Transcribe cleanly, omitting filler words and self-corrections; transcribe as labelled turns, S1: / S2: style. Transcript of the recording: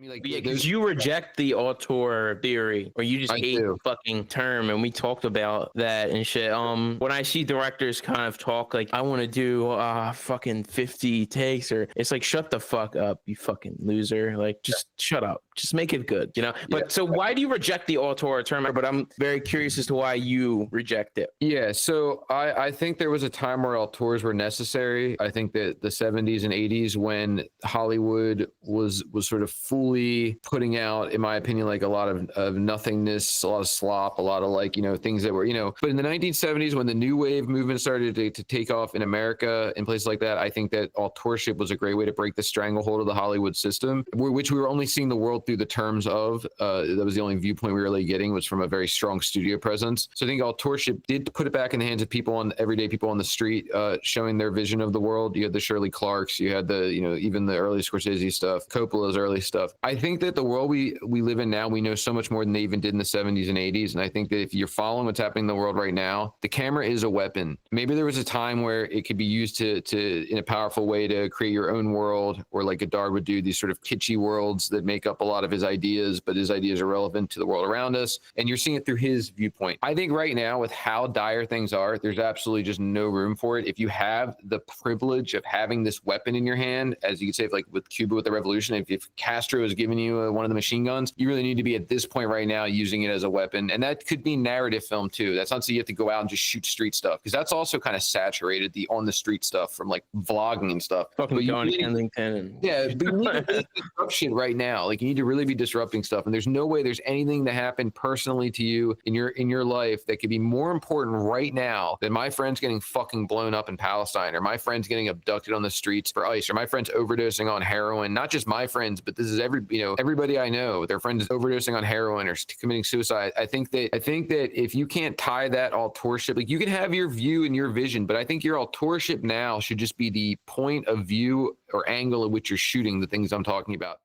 S1: mean, like,
S2: Yeah,
S1: there's
S2: because you reject the auteur theory, or you just
S1: I
S2: hate
S1: do.
S2: the fucking term, and we talked about that and shit. When I see directors kind of talk like, I want to do fucking 50 takes, or it's like, shut the fuck up, you fucking loser. Like, just shut up. Just make it good, you know? But so why do you reject the auteur term? But I'm very curious as to why you reject it.
S1: Yeah, so I think there was a time where auteurs were necessary. I think that the 70s and 80s, when Hollywood was sort of fully putting out, in my opinion, like a lot of nothingness, a lot of slop, a lot of, like, you know, things that were, you know. But in the 1970s, when the new wave movement started to take off in America and places like that, I think that auteurship was a great way to break the stranglehold of the Hollywood system, which we were only seeing the world through the terms of. That was the only viewpoint we were really getting, was from a very strong studio presence. So I think auteurship did put it back in the hands of people, on everyday people on the street, showing their vision of the world. You had the Shirley Clarks, you had the, you know, even the early Scorsese stuff, Coppola's early stuff. I think that the world we live in now, we know so much more than they even did in the 70s and 80s. And I think that if you're following what's happening in the world right now, the camera is a weapon. Maybe there was a time where it could be used to in a powerful way to create your own world, or like Godard would do, these sort of kitschy worlds that make up a lot of his ideas, but his ideas are relevant to the world around us. And you're seeing it through his viewpoint. I think right now, with how dire things are, there's absolutely just no room for it. If you have the privilege of having this weapon in your hand, as you could say, like with Cuba with the revolution, if Castro is giving you one of the machine guns, you really need to be at this point right now using it as a weapon. And that could be narrative film too. That's not so you have to go out and just shoot street stuff, because that's also kind of saturated, the on the street stuff from like vlogging and stuff.
S2: Fucking going to Kensington. And
S1: Yeah, but you need to really disrupt shit right now. Like, you need to really be disrupting stuff. And there's no way there's anything that happened personally to you in your life that could be more important right now than my friends getting fucking blown up in Palestine, or my friends getting abducted on the streets for ICE, or my friends overdosing on heroin. Not just my friends, but this is everybody I know. Their friends overdosing on heroin or committing suicide. I think that if you can't tie that auteurship, like, you can have your view and your vision, but I think your auteurship now should just be the point of view or angle at which you're shooting the things I'm talking about.